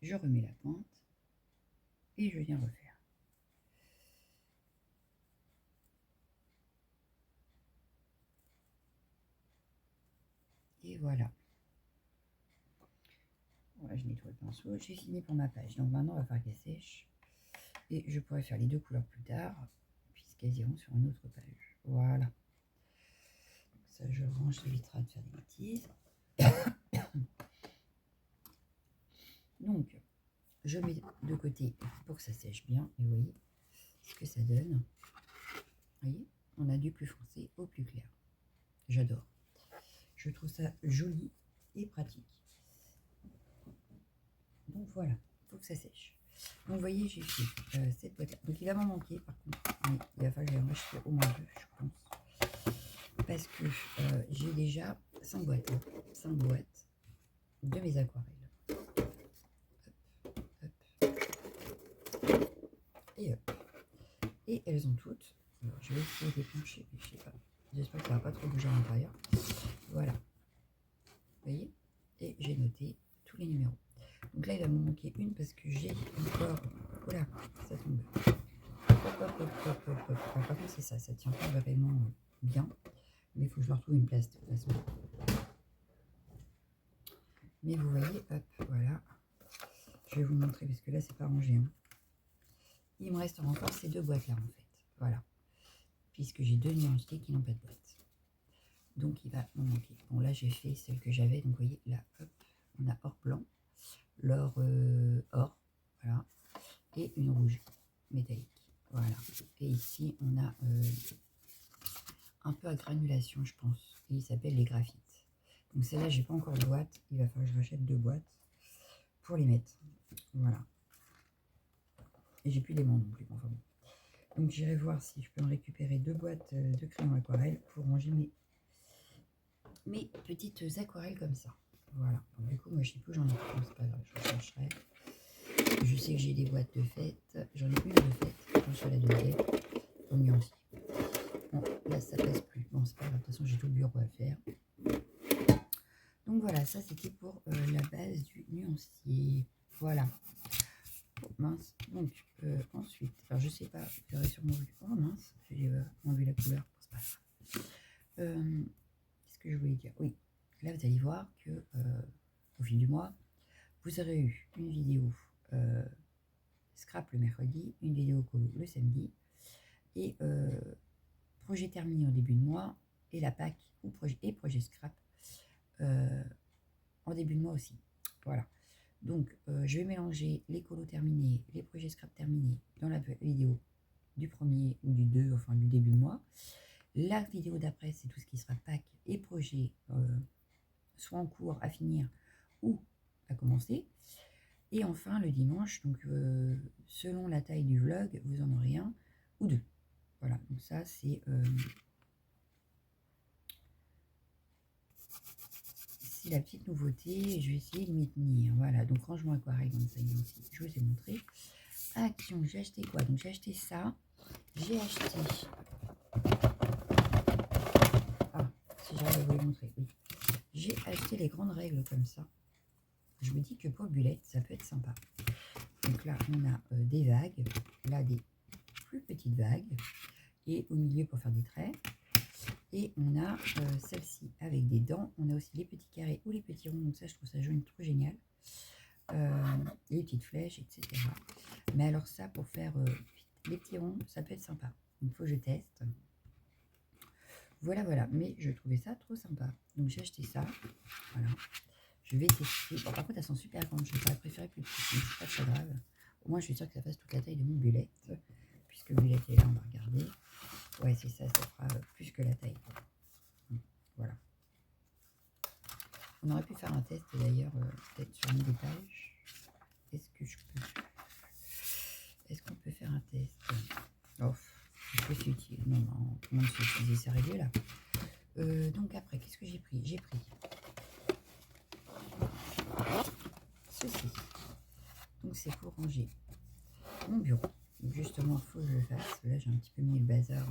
Je remets la pointe et je viens refaire. Et voilà. Voilà, je nettoie le pinceau. J'ai fini pour ma page. Donc maintenant, on va faire qu'elle sèche. Et je pourrais faire les deux couleurs plus tard, puisqu'elles iront sur une autre page. Voilà. Donc ça, je range, ça évitera de faire des bêtises. Donc, je mets de côté pour que ça sèche bien. Et vous voyez ce que ça donne. Vous voyez, on a du plus foncé au plus clair. J'adore. Je trouve ça joli et pratique. Donc voilà, il faut que ça sèche. Donc vous voyez, j'ai fait cette boîte-là. Donc il va m'en manquer par contre. Mais il va falloir que j'en rachète au moins deux, je pense. Parce que j'ai déjà 5 boîtes. Hein, 5 boîtes de mes aquarelles. Hop, hop. Et hop. Et elles ont toutes. Alors je vais essayer d'épancher, mais je sais pas. J'espère que ça va pas trop bouger à l'intérieur. Voilà. Vous voyez? Et j'ai noté tous les numéros. Donc là, il va me manquer une parce que j'ai encore... Voilà, ça tombe. Hop. Alors, par contre, c'est ça, ça tient pas vraiment bien. Mais il faut que je leur trouve une place de toute façon. Mais vous voyez, hop, voilà. Je vais vous montrer parce que là, c'est pas rangé. Hein. Il me reste encore ces deux boîtes-là, en fait. Voilà. Puisque j'ai deux nuanciers qui n'ont pas de boîte. Donc, il va m'en manquer. Bon, là, j'ai fait celle que j'avais. Donc, vous voyez, là, hop, on a or blanc, l'or or, voilà, et une rouge métallique. Voilà. Et ici, on a un peu à granulation, je pense. Et il s'appelle les graphites. Donc, celle-là, j'ai pas encore de boîte. Il va falloir que je rachète deux boîtes pour les mettre. Voilà. Et j'ai plus d'aimants non plus. Enfin, bon. Donc, j'irai voir si je peux en récupérer deux boîtes de crayon aquarelle pour ranger mes petites aquarelles comme ça. Voilà. Donc, du coup, moi, je sais plus où j'en ai. Bon, c'est pas grave, je rechercherai. Je sais que j'ai des boîtes de fête. J'en ai une de fête. J'en suis à la deuxième. Au nuancier. Bon, là, ça passe plus. Bon, c'est pas grave. De toute façon, j'ai tout le bureau à faire. Donc, voilà. Ça, c'était pour la base du nuancier. Voilà. Oh, mince. Donc, ensuite, alors, je sais pas. Vous aurez sûrement vu. Oh, mince. J'ai enlevé la couleur. Bon, c'est pas grave. Qu'est-ce que je voulais dire? Oui. Là, vous allez voir que au fil du mois, vous aurez eu une vidéo scrap le mercredi, une vidéo colo le samedi, et projet terminé au début de mois, et la PAC ou projet scrap en début de mois aussi. Voilà. Donc, je vais mélanger les colos terminés, les projets scrap terminés dans la vidéo du premier ou du 2, enfin du début de mois. La vidéo d'après, c'est tout ce qui sera PAC et projet, soit en cours à finir ou à commencer. Et enfin, le dimanche, donc selon la taille du vlog, vous en aurez un ou deux. Voilà, donc ça, c'est la petite nouveauté. Je vais essayer de m'y tenir. Voilà, donc rangement aquarelle, donc ça y est aussi, je vous ai montré. Action, j'ai acheté quoi? Donc j'ai acheté ça. J'ai acheté... Ah, si j'arrive à vous les montrer, oui. J'ai acheté les grandes règles comme ça. Je me dis que pour Bulette, ça peut être sympa. Donc là, on a des vagues. Là, des plus petites vagues. Et au milieu pour faire des traits. Et on a celle-ci avec des dents. On a aussi les petits carrés ou les petits ronds. Donc ça, je trouve ça jaune trop génial. Les petites flèches, etc. Mais alors ça, pour faire les petits ronds, ça peut être sympa. Donc il faut que je teste. Voilà, voilà. Mais je trouvais ça trop sympa. Donc j'ai acheté ça. Voilà. Je vais tester. Bon, par contre, elles sont super grandes. Je vais préférer plus petites, mais c'est pas très grave. Au moins, je suis sûre que ça fasse toute la taille de mon Bulette. Puisque Bulette est là, on va regarder. Ouais, c'est ça, ça fera plus que la taille. Voilà. On aurait pu faire un test d'ailleurs, peut-être sur une des pages. Est-ce que je peux... Est-ce qu'on peut faire un test? Oh. Est-ce que c'est utile? Non, non, tout le monde sait utiliser ces règles-là. Donc après, qu'est-ce que j'ai pris? J'ai pris ceci. Donc c'est pour ranger mon bureau. Donc justement, il faut que je le fasse. Là, j'ai un petit peu mis le bazar.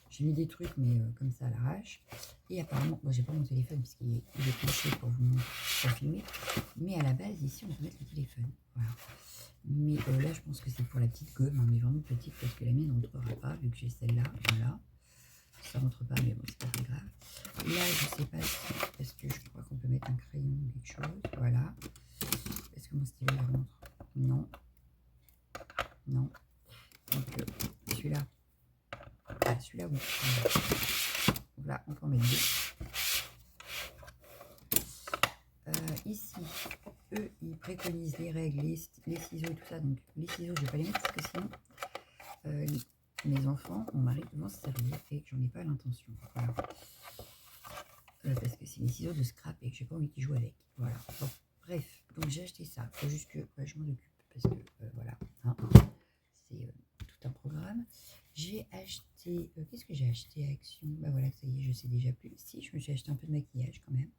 J'ai mis des trucs, mais comme ça à l'arrache. Et apparemment, moi, j'ai pas mon téléphone puisqu'il est couché pour vous pour filmer. Mais à la base, ici, on peut mettre le téléphone. Voilà. Mais là, je pense que c'est pour la petite gomme, hein, mais vraiment petite parce que la mienne ne rentrera pas vu que j'ai celle-là. Voilà. Ça rentre pas, mais bon, c'est pas très grave. Là, je sais pas si, parce que je crois qu'on peut mettre un crayon ou quelque chose. Voilà. Est-ce que mon stylo il rentre? Non. Non. Donc, celui-là. Ah, celui-là, oui. Voilà, on peut en mettre deux. Ici, eux, ils préconisent les règles, les ciseaux et tout ça. Donc, les ciseaux, je ne vais pas les mettre parce que sinon, mes enfants, mon mari vont se servir et que j'en ai pas l'intention. Voilà. Parce que c'est mes ciseaux de scrap et que j'ai pas envie qu'ils jouent avec. Voilà. Bon, bref, donc j'ai acheté ça. Il faut juste que je m'en occupe parce que voilà, hein, c'est tout un programme. J'ai acheté, qu'est-ce que j'ai acheté à Action? Bah voilà, ça y est, je sais déjà plus. Si, je me suis acheté un peu de maquillage quand même.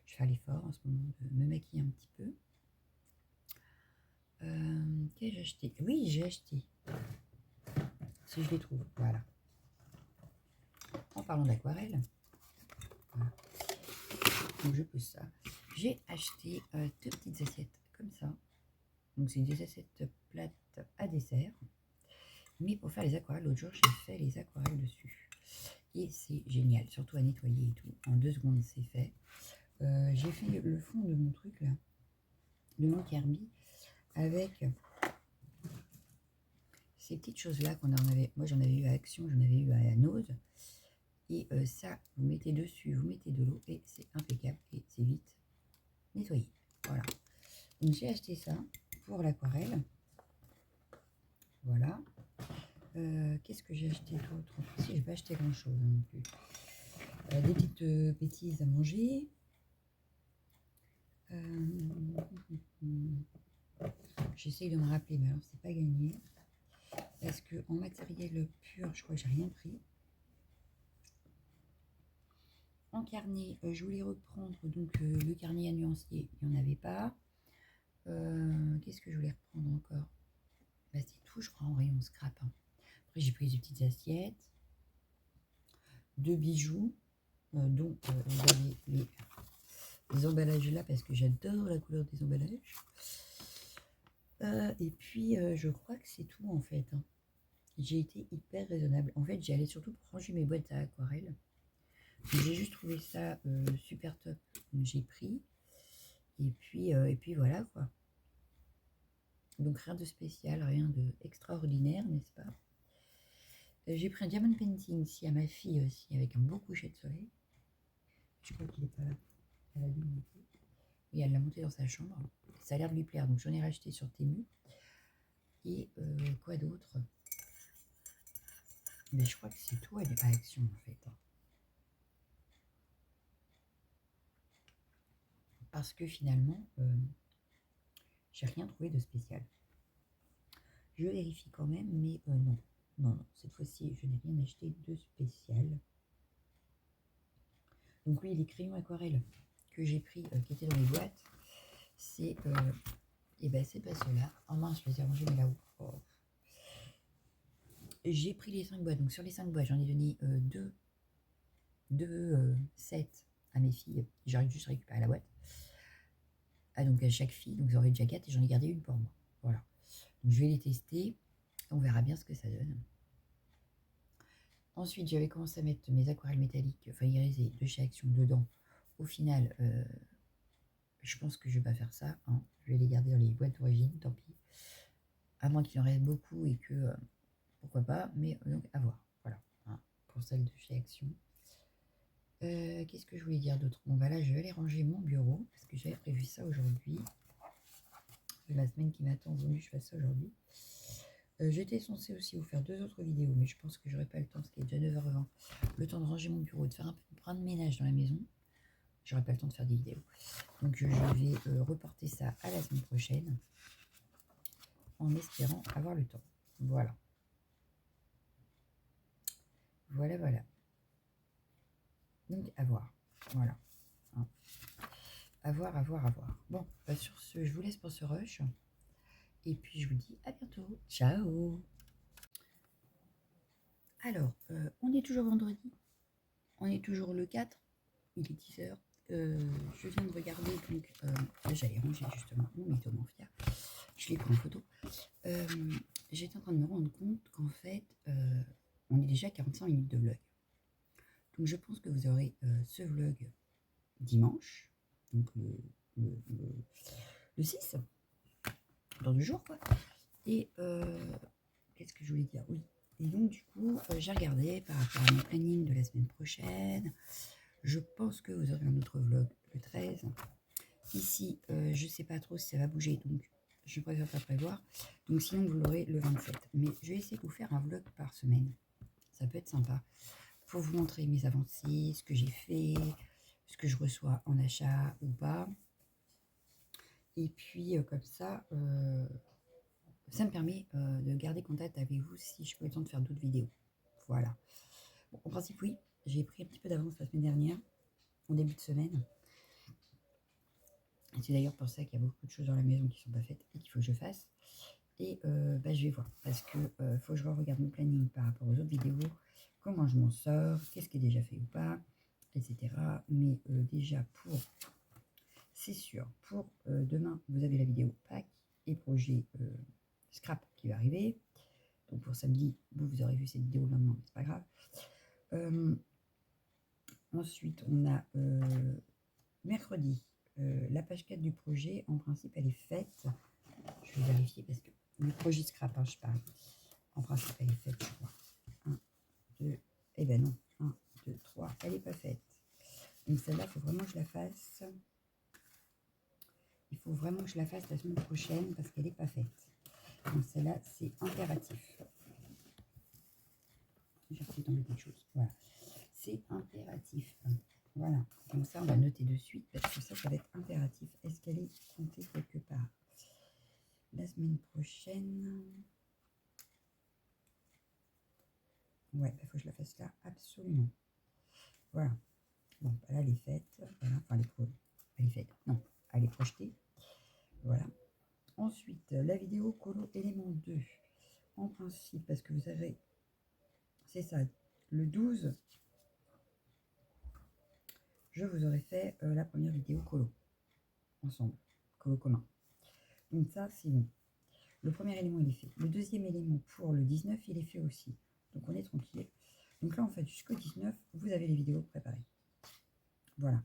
Je fais l'effort en ce moment de me maquiller un petit peu. Qu'est-ce que j'ai acheté? Oui, j'ai acheté. Si je les trouve, voilà. En parlant d'aquarelle, voilà. Donc je pose ça. J'ai acheté deux petites assiettes comme ça. Donc c'est des assiettes plates à dessert. Mais pour faire les aquarelles, l'autre jour j'ai fait les aquarelles dessus. Et c'est génial, surtout à nettoyer et tout. En 2 secondes c'est fait. J'ai fait le fond de mon truc là, de mon Kirby, avec ces petites choses là qu'on en avait. Moi j'en avais eu à Action, j'en avais eu à Nose. Et ça, vous mettez dessus, vous mettez de l'eau et c'est impeccable et c'est vite nettoyé. Voilà. Donc j'ai acheté ça pour l'aquarelle. Voilà. Qu'est-ce que j'ai acheté d'autre? Si, j'ai pas acheté grand chose hein, non plus. Des petites bêtises à manger. J'essaye de me rappeler, mais alors c'est pas gagné. Parce que en matériel pur, je crois que j'ai rien pris. En carnet, je voulais reprendre donc le carnet à nuancier, il n'y en avait pas. Qu'est-ce que je voulais reprendre encore? Bah, c'est tout, je crois, en rayon scrap. Hein. Après, j'ai pris des petites assiettes, 2 bijoux, dont vous avez les emballages là, parce que j'adore la couleur des emballages. Et puis, je crois que c'est tout, en fait. Hein. J'ai été hyper raisonnable. En fait, j'y allais surtout pour ranger mes boîtes à aquarelle. J'ai juste trouvé ça super top. Donc, j'ai pris. Et puis voilà, quoi. Donc, rien de spécial, rien de extraordinaire, n'est-ce pas? J'ai pris un diamond painting ici à ma fille aussi, avec un beau coucher de soleil. Je crois qu'il n'est pas là. Elle a dû le monter. Oui, elle l'a monté dans sa chambre. Ça a l'air de lui plaire, donc j'en ai racheté sur Temu. Et quoi d'autre? Mais je crois que c'est tout, elle n'est pas Action en fait. Parce que finalement, j'ai rien trouvé de spécial. Je vérifie quand même, mais non. Non, cette fois-ci, je n'ai rien acheté de spécial. Donc oui, les crayons aquarelles que j'ai pris, qui étaient dans les boîtes, c'est et ben c'est pas ceux-là. Oh mince, je les ai rangés mais là-haut. Oh. J'ai pris les 5 boîtes. Donc sur les 5 boîtes, j'en ai donné 2 sets à mes filles. J'arrive juste à récupérer la boîte. Ah, donc à chaque fille, donc j'en ai déjà 4 et j'en ai gardé une pour moi. Voilà. Donc je vais les tester. On verra bien ce que ça donne. Ensuite, j'avais commencé à mettre mes aquarelles métalliques, enfin irisées de chez Action dedans. Au final, je pense que je vais pas faire ça. Hein. Je vais les garder dans les boîtes d'origine, tant pis. À moins qu'il en reste beaucoup et que, pourquoi pas, mais donc à voir. Voilà, hein, pour celle de chez Action. Qu'est-ce que je voulais dire d'autre? Bon, bah là, je vais aller ranger mon bureau, parce que j'avais prévu ça aujourd'hui. La semaine qui m'attend, vaut mieux que je fasse ça aujourd'hui. J'étais censée aussi vous faire 2 autres vidéos, mais je pense que j'aurai pas le temps, parce qu'il est déjà 9h20. Le temps de ranger mon bureau, de faire un peu de ménage dans la maison. J'aurai pas le temps de faire des vidéos. Donc je vais reporter ça à la semaine prochaine, en espérant avoir le temps. Voilà. Voilà, voilà. Donc, à voir. Voilà. Hein. À voir, à voir, à voir. Bon, bah, sur ce, je vous laisse pour ce rush. Et puis, je vous dis à bientôt. Ciao. Alors, on est toujours vendredi. On est toujours le 4. Il est 10h. Je viens de regarder, donc j'allais ranger justement mon mythomorphia. Je l'ai pris en photo. J'étais en train de me rendre compte qu'en fait, on est déjà à 45 minutes de vlog. Donc je pense que vous aurez ce vlog dimanche, donc le 6, dans 2 jours quoi. Et qu'est-ce que je voulais dire? Oui. Et donc du coup, j'ai regardé par rapport à mon planning de la semaine prochaine. Je pense que vous aurez un autre vlog le 13. Ici, je ne sais pas trop si ça va bouger, donc je préfère pas prévoir. Donc sinon, vous l'aurez le 27. Mais je vais essayer de vous faire un vlog par semaine. Ça peut être sympa. Pour vous montrer mes avancées, ce que j'ai fait, ce que je reçois en achat ou pas. Et puis, comme ça me permet de garder contact avec vous si je peux le temps de faire d'autres vidéos. Voilà. Bon, en principe, oui, j'ai pris un petit peu d'avance la semaine dernière, en début de semaine. C'est d'ailleurs pour ça qu'il y a beaucoup de choses dans la maison qui ne sont pas faites et qu'il faut que je fasse. Et je vais voir, parce que faut que je regarde mon planning par rapport aux autres vidéos, comment je m'en sors, qu'est-ce qui est déjà fait ou pas, etc. Mais déjà c'est sûr, pour demain, vous avez la vidéo Pâques et projet Scrap qui va arriver. Donc pour samedi, vous aurez vu cette vidéo le lendemain, mais c'est pas grave. Ensuite, on a mercredi, la page 4 du projet, en principe, elle est faite. Je vais vérifier parce que le projet Scrap, je parle. En principe, elle est faite, je crois. 1, 2, eh ben non. 1, 2, 3, elle n'est pas faite. Donc celle-là, il faut vraiment que je la fasse. Il faut vraiment que je la fasse la semaine prochaine parce qu'elle n'est pas faite. Donc celle-là, c'est impératif. J'ai repris tomber quelque chose. Voilà. C'est impératif. Voilà. Comme ça, on va noter de suite parce que ça va être impératif. Est-ce qu'elle est comptée quelque part? La semaine prochaine. Ouais, il faut que je la fasse là, absolument. Voilà. Bon, là, elle est faite. Voilà. Enfin, elle est faite. Non, elle est projetée. Voilà. Ensuite, la vidéo colo élément 2. En principe, parce que vous savez, c'est ça, le 12, je vous aurais fait la première vidéo colo, ensemble, colo commun. Donc ça, c'est bon. Le premier élément, il est fait. Le deuxième élément, pour le 19, il est fait aussi. Donc on est tranquille. Donc là, en fait, jusqu'au 19, vous avez les vidéos préparées. Voilà.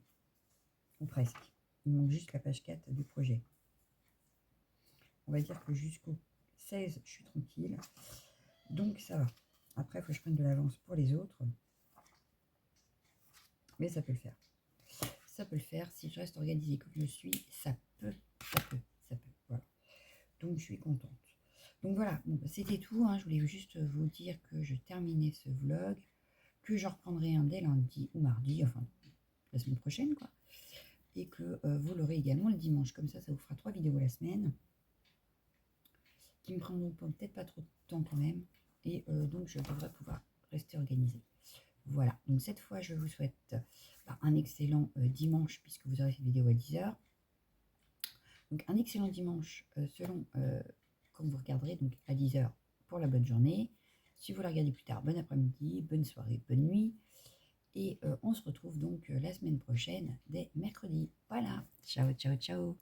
Ou presque. Il manque juste la page 4 du projet. On va dire que jusqu'au 16, je suis tranquille. Donc ça va. Après, il faut que je prenne de l'avance pour les autres. Mais ça peut le faire. Ça peut le faire. Si je reste organisée comme je suis, ça peut. Voilà. Donc, je suis contente. Donc, voilà. Bon, c'était tout. Hein. Je voulais juste vous dire que je terminais ce vlog, que je reprendrai un dès lundi ou mardi, enfin, la semaine prochaine, quoi. Et que vous l'aurez également le dimanche. Comme ça vous fera 3 vidéos la semaine, qui me prendront peut-être pas trop de temps quand même. Et donc, je devrais pouvoir rester organisée. Voilà, donc cette fois, je vous souhaite un excellent dimanche, puisque vous aurez cette vidéo à 10h. Donc, un excellent dimanche selon quand vous regarderez, donc à 10h pour la bonne journée. Si vous la regardez plus tard, bon après-midi, bonne soirée, bonne nuit. Et on se retrouve donc la semaine prochaine, dès mercredi. Voilà, ciao, ciao, ciao.